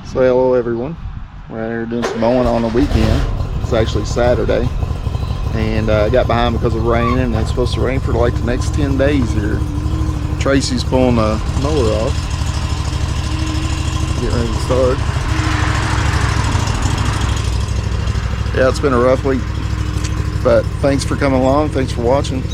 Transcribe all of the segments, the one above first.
So hello everyone. We're out here doing some mowing on the weekend. It's actually Saturday, and I got behind because of rain, and it's supposed to rain for like the next 10 days here. Tracy's pulling the mower off, getting ready to start. Yeah, it's been a rough week, but thanks for coming along. Thanks for watching.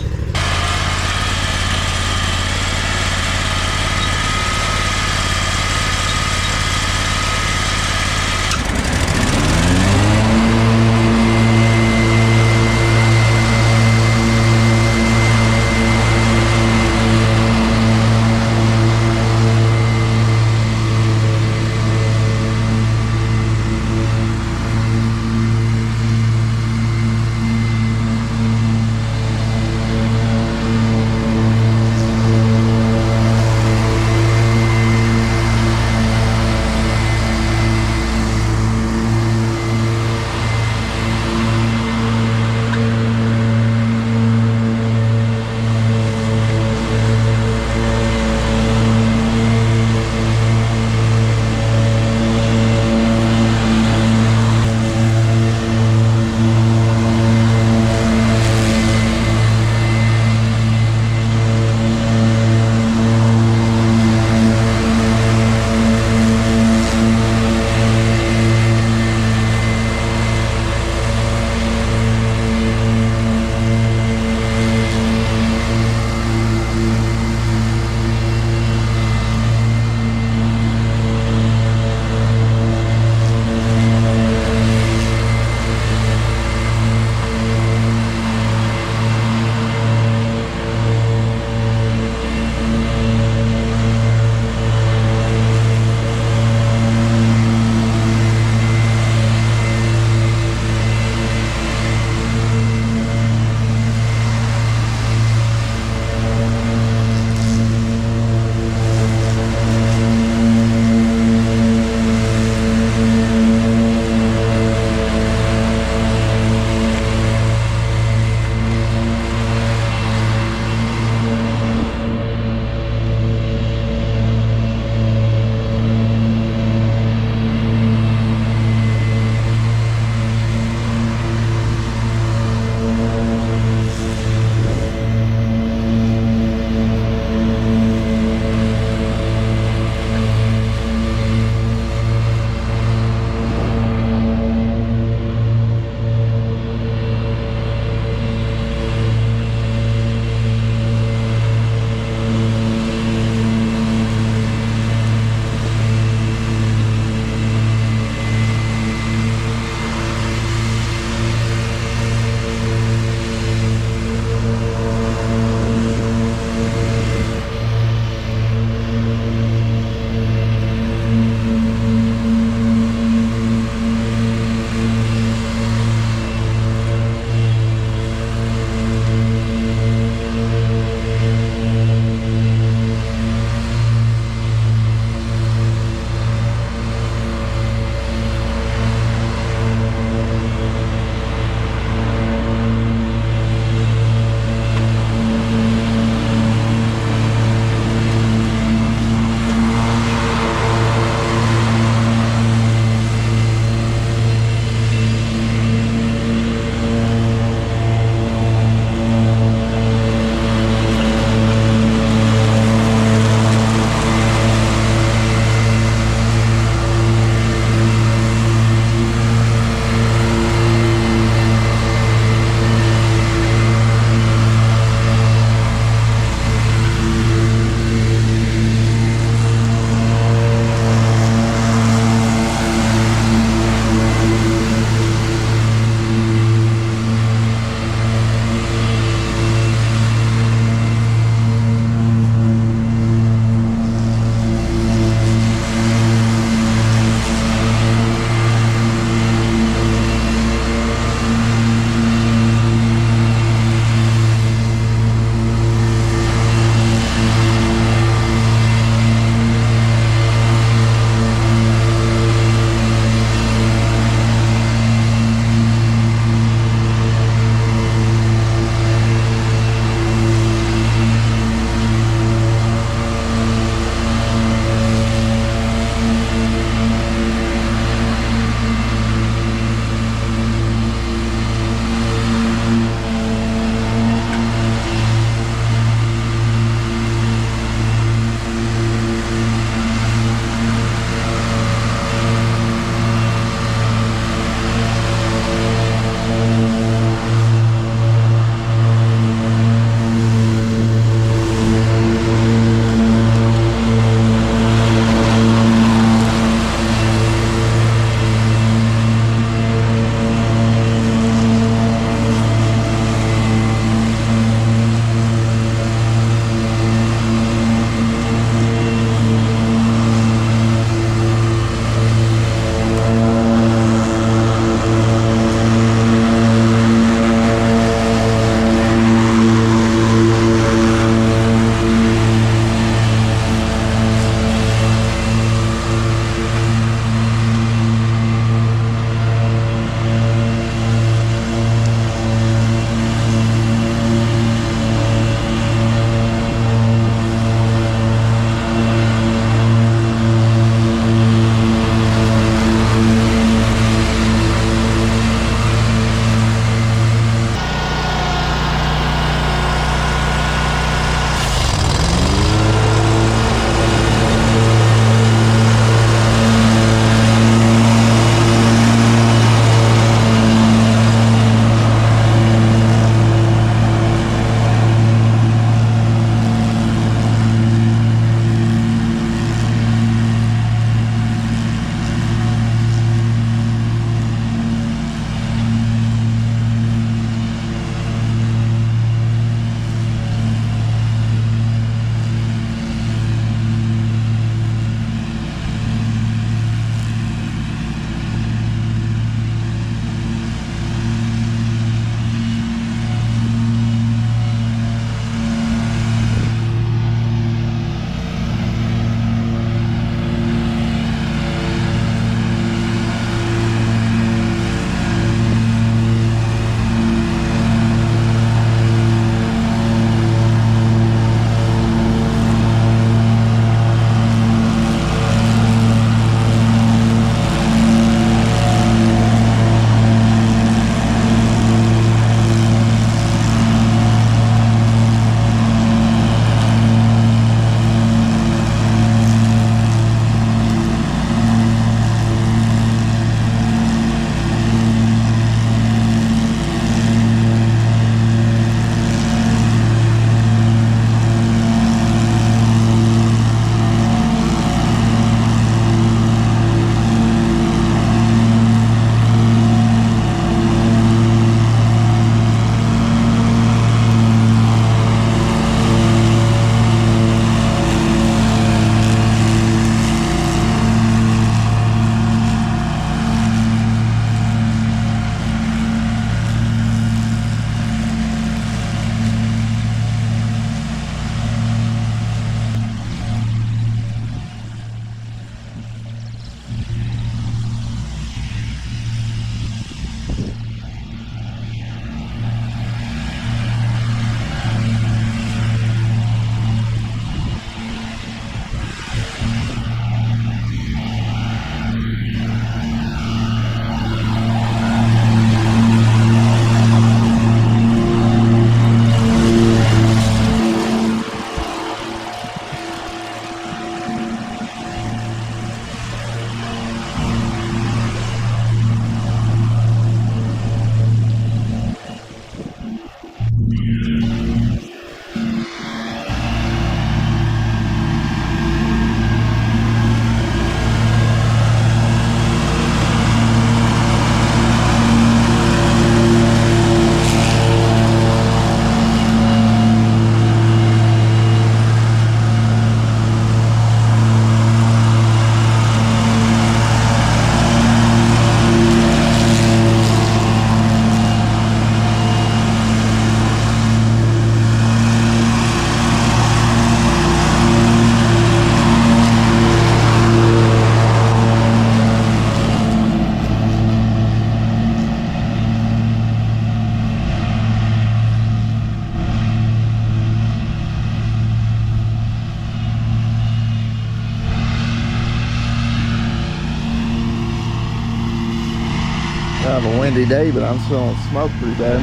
Kind of a windy day, but I'm smelling smoke pretty bad.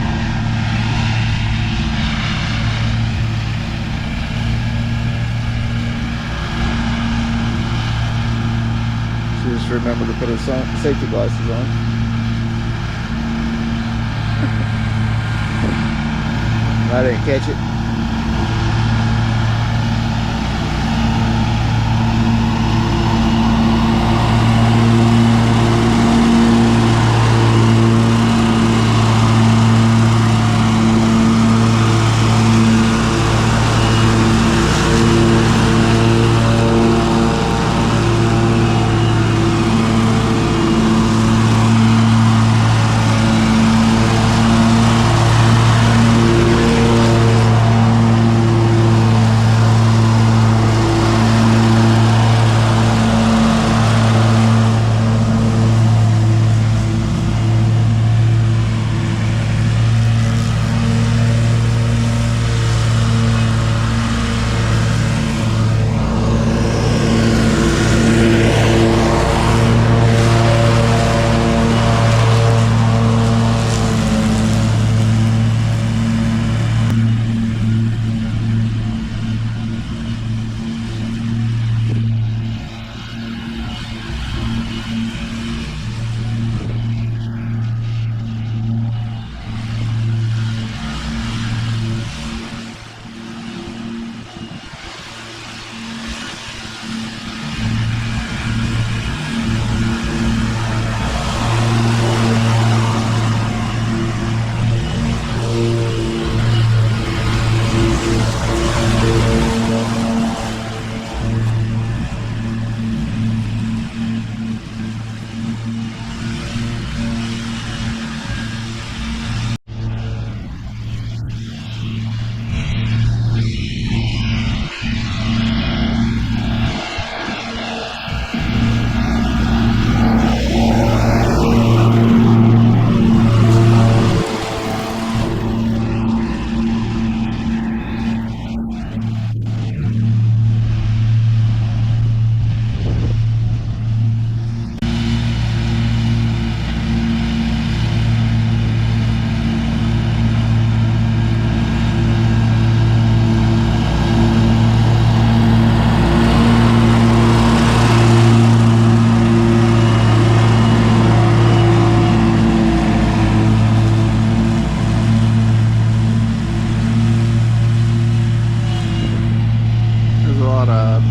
She just remembered to put her safety glasses on. I didn't catch it.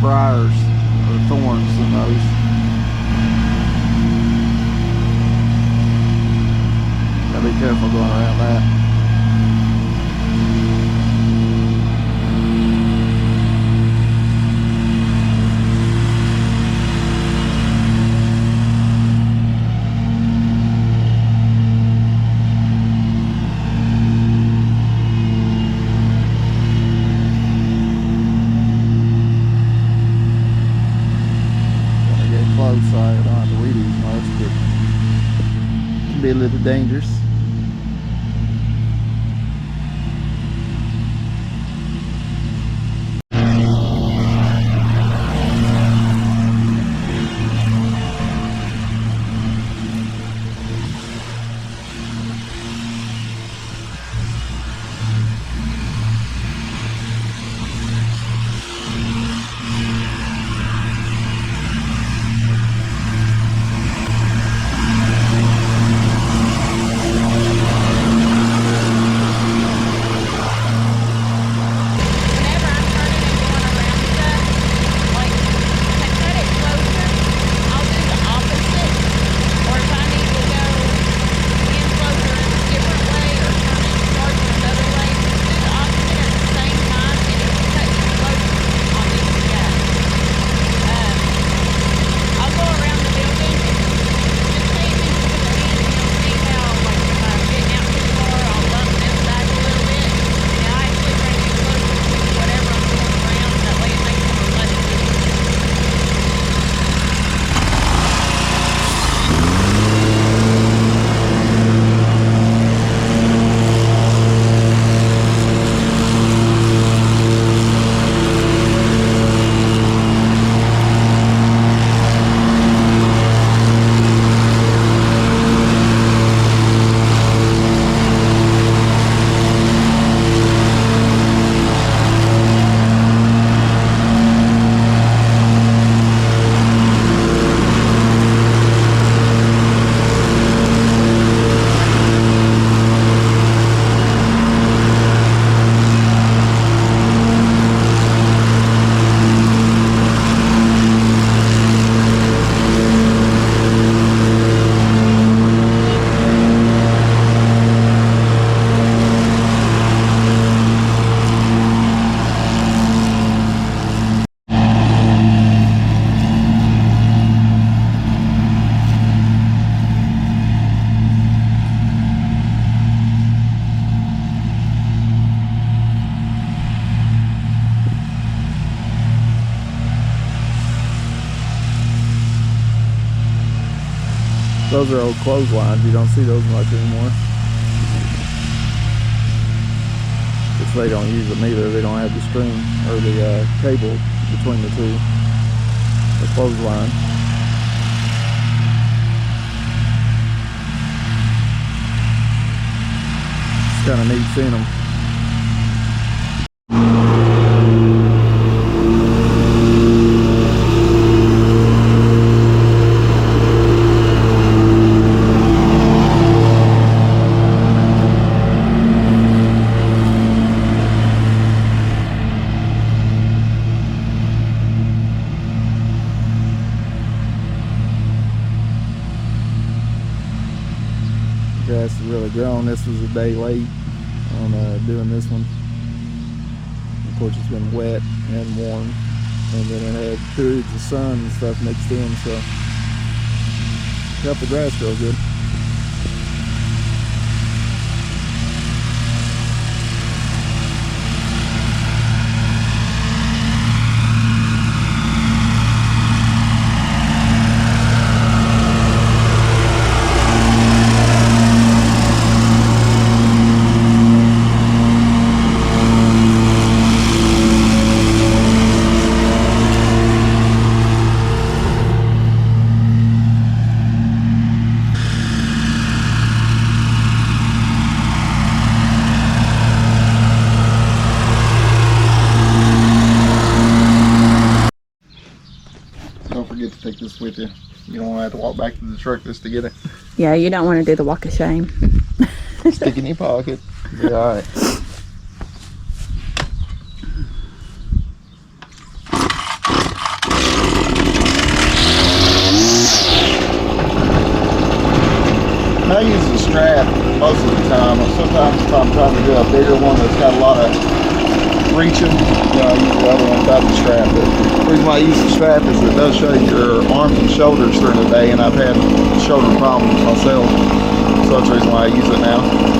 Briars or thorns in those. Gotta be careful going around that. So I don't have to weed eat much, but it can be a little dangerous. Those are old clotheslines. You don't see those much anymore. Which they don't use them either. They don't have the string or the cable between the two. The clothesline. It's kind of neat seeing them. Grass is really grown. This was a day late on doing this one. Of course, it's been wet and warm, and then it had periods of sun and stuff mixed in, so it helped the grass grow good. Don't forget to take this with you. You don't want to have to walk back to the truck just to get it. Yeah, you don't want to do the walk of shame. Stick in your pocket. Be all right. I use the strap most of the time. Sometimes if I'm trying to do a bigger one that's got a lot of reaching, I use the other one without the strap. But the reason why I use the strap is it does show your arms and shoulders during the day, and I've had shoulder problems myself. So that's the reason why I use it now.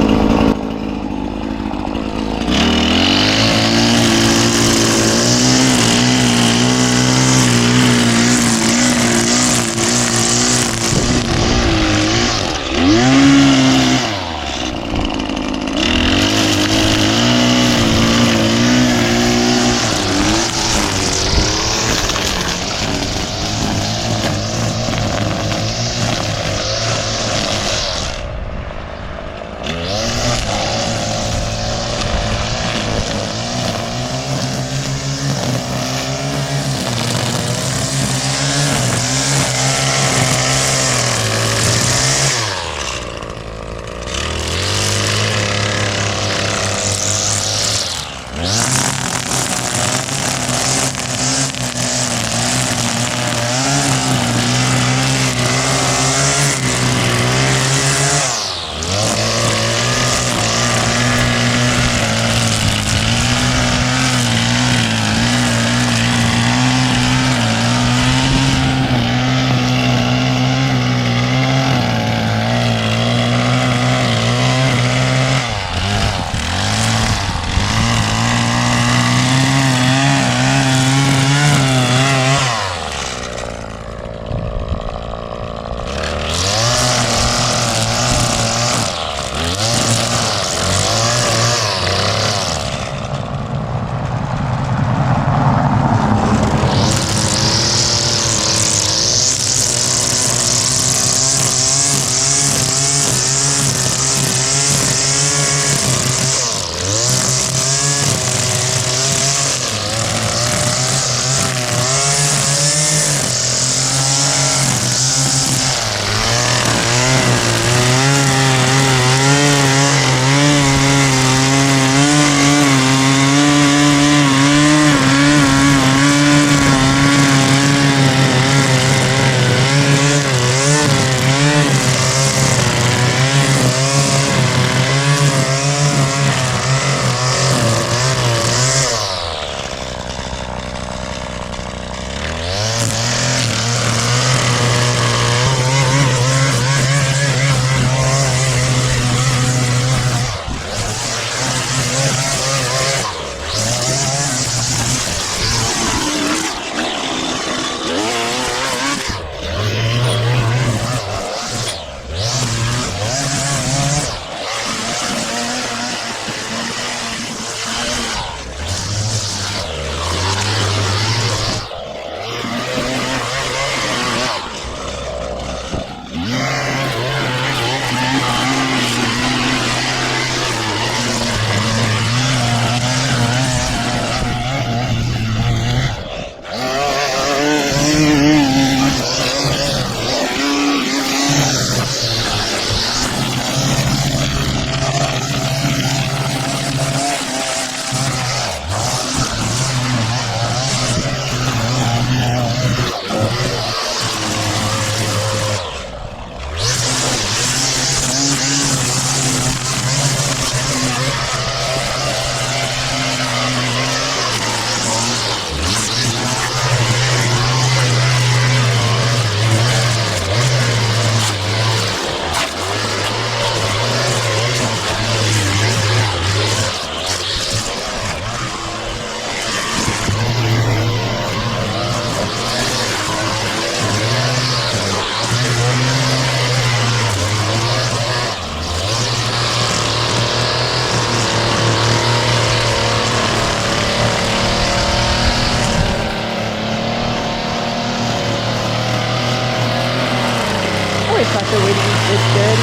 like the weeding is good.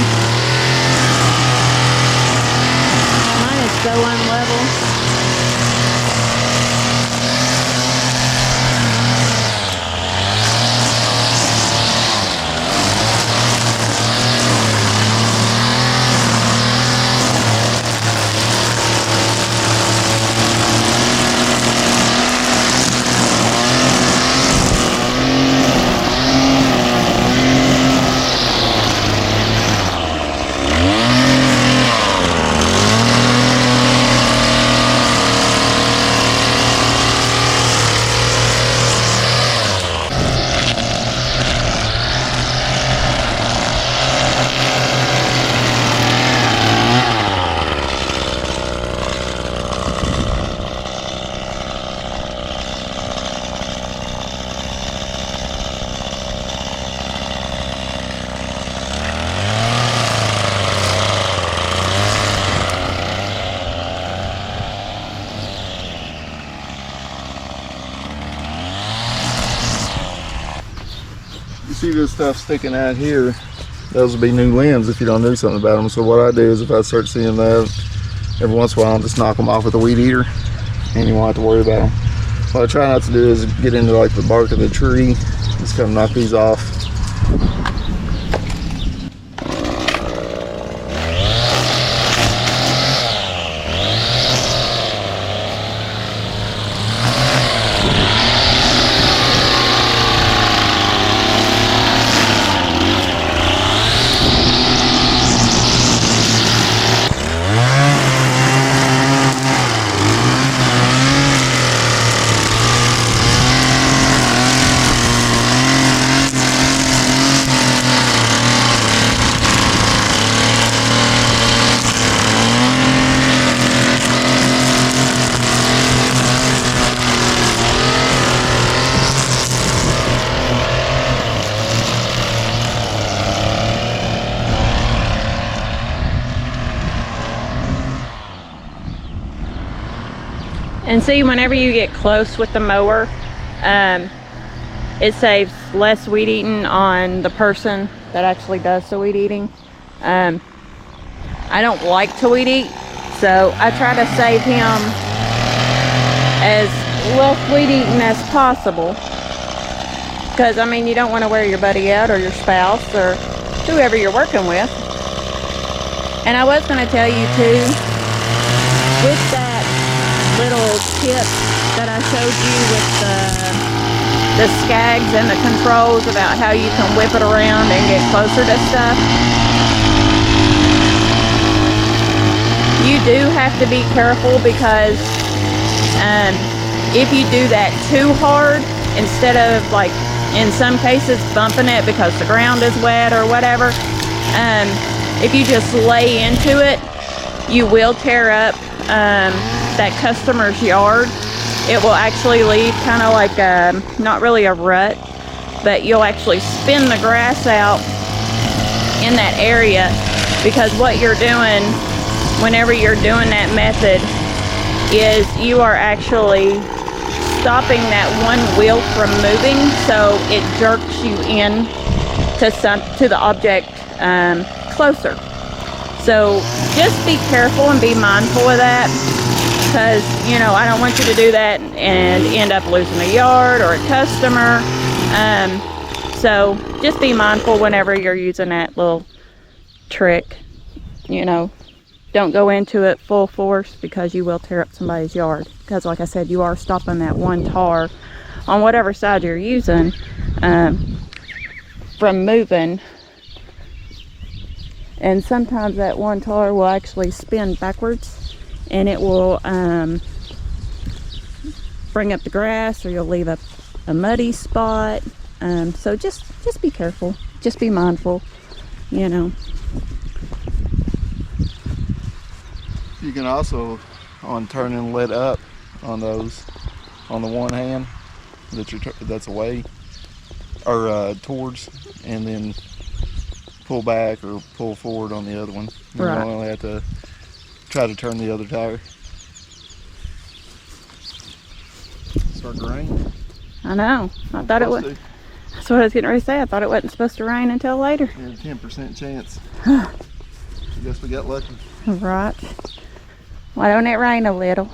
Mine is so unlevel. You see this stuff sticking out here, those will be new limbs if you don't do something about them. So what I do is if I start seeing that, every once in a while I'll just knock them off with a weed eater and you won't have to worry about them. What I try not to do is get into like the bark of the tree, just come knock these off. And see, whenever you get close with the mower, it saves less weed eating on the person that actually does the weed eating. I don't like to weed eat, so I try to save him as less weed eating as possible. Because, I mean, you don't want to wear your buddy out or your spouse or whoever you're working with. And I was going to tell you too, with that little tip that I showed you with the skags and the controls about how you can whip it around and get closer to stuff. You do have to be careful because if you do that too hard, instead of like in some cases bumping it because the ground is wet or whatever, if you just lay into it, you will tear up that customer's yard. It will actually leave kind of like not really a rut, but you'll actually spin the grass out in that area, because what you're doing whenever you're doing that method is you are actually stopping that one wheel from moving, so it jerks you in to the object closer. So just be careful and be mindful of that, because, you know, I don't want you to do that and end up losing a yard or a customer. So just be mindful whenever you're using that little trick. You know, don't go into it full force, because you will tear up somebody's yard. Because like I said, you are stopping that one tar on whatever side you're using from moving. And sometimes that one tar will actually spin backwards, and it will bring up the grass, or you'll leave a muddy spot. So just be careful, just be mindful, you know. You can also, on turning lead up on those, on the one hand that's away or towards, and then pull back or pull forward on the other one. You Right. only have to try to turn the other tire. Start to rain. I know. I thought it would. That's what I was getting ready to say. I thought it wasn't supposed to rain until later. Yeah, 10% chance. Guess we got lucky. Right. Why don't it rain a little?